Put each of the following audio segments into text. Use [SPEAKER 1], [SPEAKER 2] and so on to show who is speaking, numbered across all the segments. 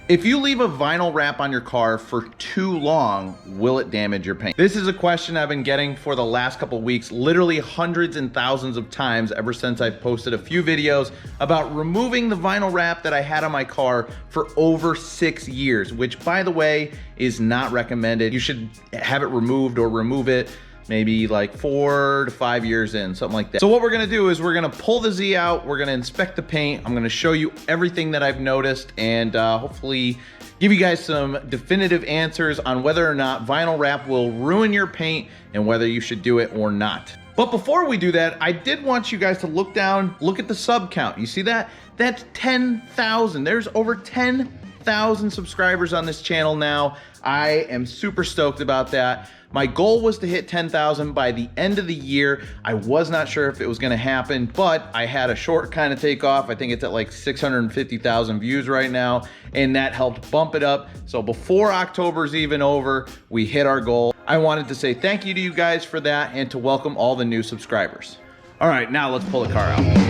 [SPEAKER 1] If you leave a vinyl wrap on your car for too long, will it damage your paint? This is a question I've been getting for the last couple weeks, literally hundreds and thousands of times ever since I've posted a few videos about removing the vinyl wrap that I had on my car for over 6 years, which by the way, is not recommended. You should have it removed or remove it maybe like 4 to 5 years in, something like that. So what we're gonna do is we're gonna pull the Z out, we're gonna inspect the paint, I'm gonna show you everything that I've noticed, and hopefully give you guys some definitive answers on whether or not vinyl wrap will ruin your paint and whether you should do it or not. But before we do that, I did want you guys to look down, look at the sub count. You see that? That's 10,000. There's over 10,000 subscribers on this channel now. I am super stoked about that. My goal was to hit 10,000 by the end of the year. I was not sure if it was gonna happen, but I had a short kind of takeoff. I think it's at like 650,000 views right now, and that helped bump it up. So before October's even over, we hit our goal. I wanted to say thank you to you guys for that and to welcome all the new subscribers. All right, now let's pull the car out.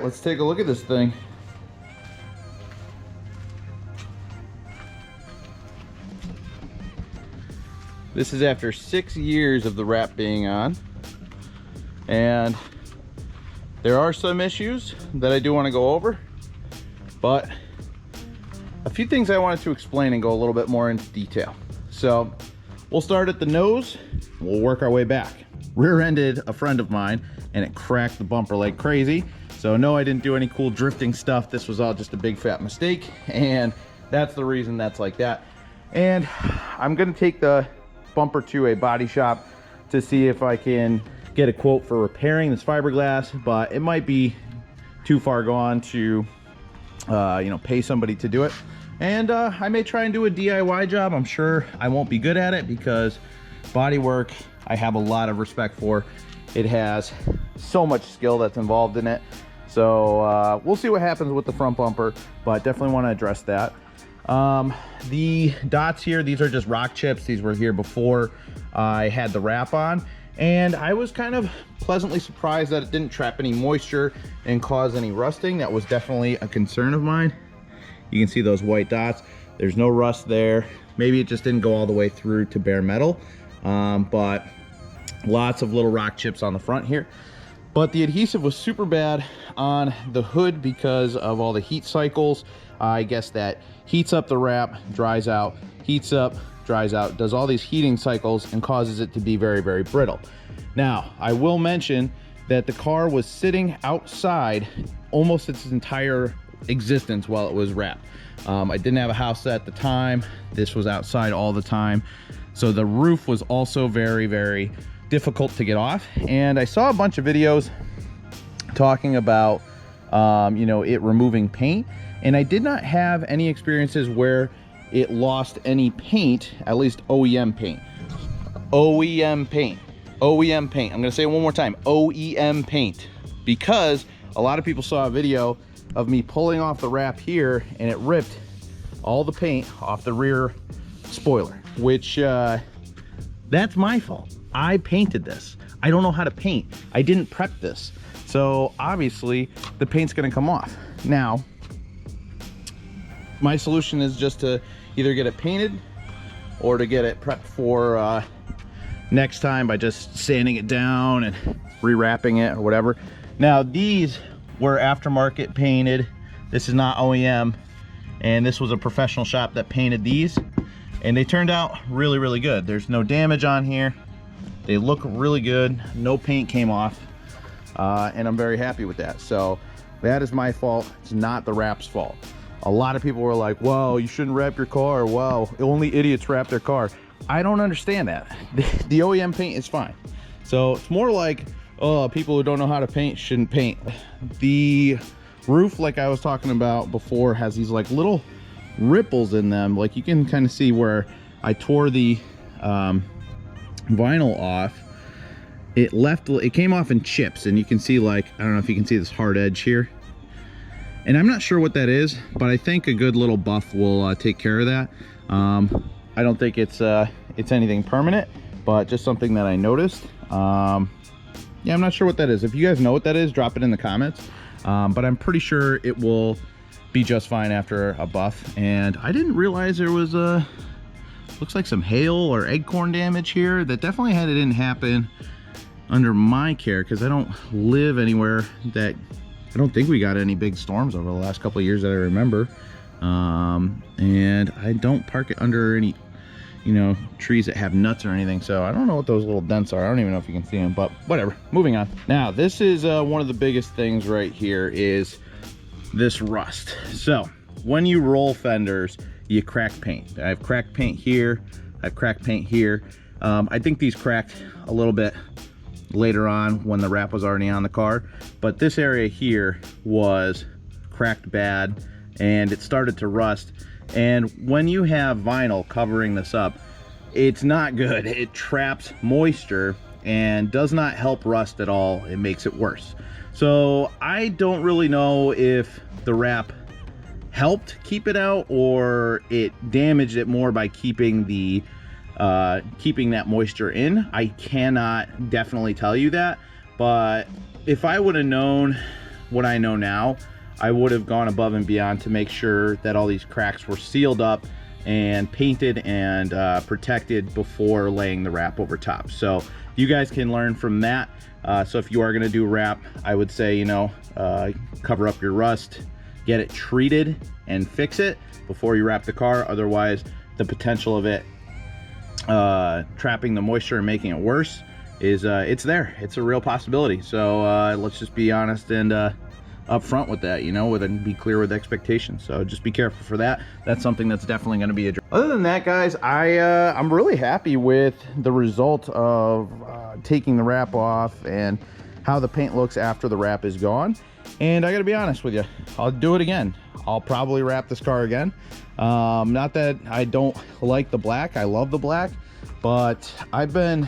[SPEAKER 1] Let's take a look at this thing. This is after 6 years of the wrap being on, and there are some issues that I do want to go over, but a few things I wanted to explain and go a little bit more into detail. So we'll start at the nose, we'll work our way back. Rear-ended a friend of mine and it cracked the bumper like crazy. So no, I didn't do any cool drifting stuff. This was all just a big fat mistake, and that's the reason that's like that. And I'm gonna take the bumper to a body shop to see if I can get a quote for repairing this fiberglass, but it might be too far gone to you know, pay somebody to do it. And I may try and do a DIY job. I'm sure I won't be good at it because body work I have a lot of respect for. It has so much skill that's involved in it. So we'll see what happens with the front bumper, but definitely want to address that. The dots here, these are just rock chips. These were here before I had the wrap on, and I was kind of pleasantly surprised that it didn't trap any moisture and cause any rusting. That was definitely a concern of mine. You can see those white dots. There's no rust there. Maybe it just didn't go all the way through to bare metal, but lots of little rock chips on the front here. But the adhesive was super bad on the hood because of all the heat cycles. I guess that heats up the wrap, dries out, heats up, dries out, does all these heating cycles and causes it to be very, very brittle. Now, I will mention that the car was sitting outside almost its entire existence while it was wrapped. I didn't have a house at the time. This was outside all the time. So the roof was also very, very difficult to get off. And I saw a bunch of videos talking about you know, it removing paint, and I did not have any experiences where it lost any paint, at least OEM paint. OEM paint. OEM paint. I'm gonna say it one more time. OEM paint. Because a lot of people saw a video of me pulling off the wrap here and it ripped all the paint off the rear spoiler, which that's my fault. I painted this. I don't know how to paint. I didn't prep this. So obviously the paint's gonna come off. Now, my solution is just to either get it painted or to get it prepped for next time by just sanding it down and rewrapping it or whatever. Now these were aftermarket painted. This is not OEM. And this was a professional shop that painted these. And they turned out really, really good. There's no damage on here. They look really good. No paint came off. And I'm very happy with that. So that is my fault. It's not the wrap's fault. A lot of people were like, whoa, you shouldn't wrap your car. Wow, only idiots wrap their car. I don't understand that. The OEM paint is fine. So it's more like, oh, people who don't know how to paint shouldn't paint. The roof, like I was talking about before, has these like little ripples in them. Like you can kind of see where I tore the vinyl off, it came off in chips, and you can see, like, I don't know if you can see this hard edge here, and I'm not sure what that is, but I think a good little buff will take care of that. I don't think it's anything permanent, but just something that I noticed. Yeah, I'm not sure what that is. If you guys know what that is, drop it in the comments. But I'm pretty sure it will be just fine after a buff. And I didn't realize there was looks like some hail or acorn damage here. That definitely didn't happen under my care, because I don't live anywhere that, I don't think we got any big storms over the last couple of years that I remember. And I don't park it under any, you know, trees that have nuts or anything, so I don't know what those little dents are. I don't even know if you can see them, but whatever. Moving on. Now, this is one of the biggest things right here, is this rust. So when you roll fenders, you crack paint. I have cracked paint here, I've cracked paint here. I think these cracked a little bit later on when the wrap was already on the car, but this area here was cracked bad and it started to rust. And when you have vinyl covering this up, it's not good. It traps moisture and does not help rust at all. It makes it worse. So I don't really know if the wrap helped keep it out or it damaged it more by keeping the keeping that moisture in. I cannot definitely tell you that, but if I would have known what I know now, I would have gone above and beyond to make sure that all these cracks were sealed up and painted and protected before laying the wrap over top. So you guys can learn from that. So if you are gonna do wrap, I would say, you know, cover up your rust, get it treated and fix it before you wrap the car. Otherwise, the potential of it trapping the moisture and making it worse is it's there. It's a real possibility. So let's just be honest and up front with that, you know, and be clear with expectations. So just be careful for that. That's something that's definitely going to be addressed. Other than that, guys, I'm really happy with the result of taking the wrap off and how the paint looks after the wrap is gone. And I gotta be honest with you, I'll do it again. I'll probably wrap this car again. Not that I don't like the black, I love the black, but I've been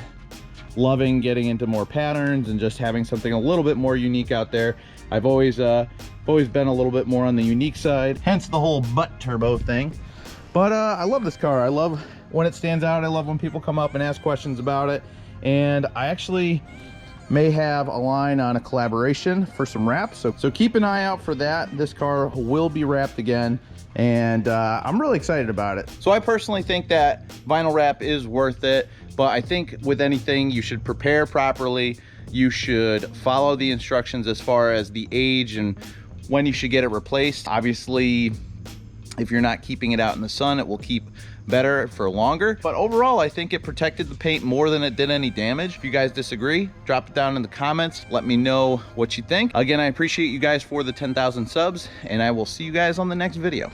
[SPEAKER 1] loving getting into more patterns and just having something a little bit more unique out there. I've always been a little bit more on the unique side, hence the whole butt turbo thing. But I love this car. I love when it stands out. I love when people come up and ask questions about it. And I actually may have a line on a collaboration for some wraps. So keep an eye out for that. This car will be wrapped again. And I'm really excited about it. So I personally think that vinyl wrap is worth it. But I think with anything, you should prepare properly. You should follow the instructions as far as the age and when you should get it replaced. Obviously, if you're not keeping it out in the sun, it will keep better for longer. But overall, I think it protected the paint more than it did any damage. If you guys disagree, drop it down in the comments. Let me know what you think. Again, I appreciate you guys for the 10,000 subs, and I will see you guys on the next video.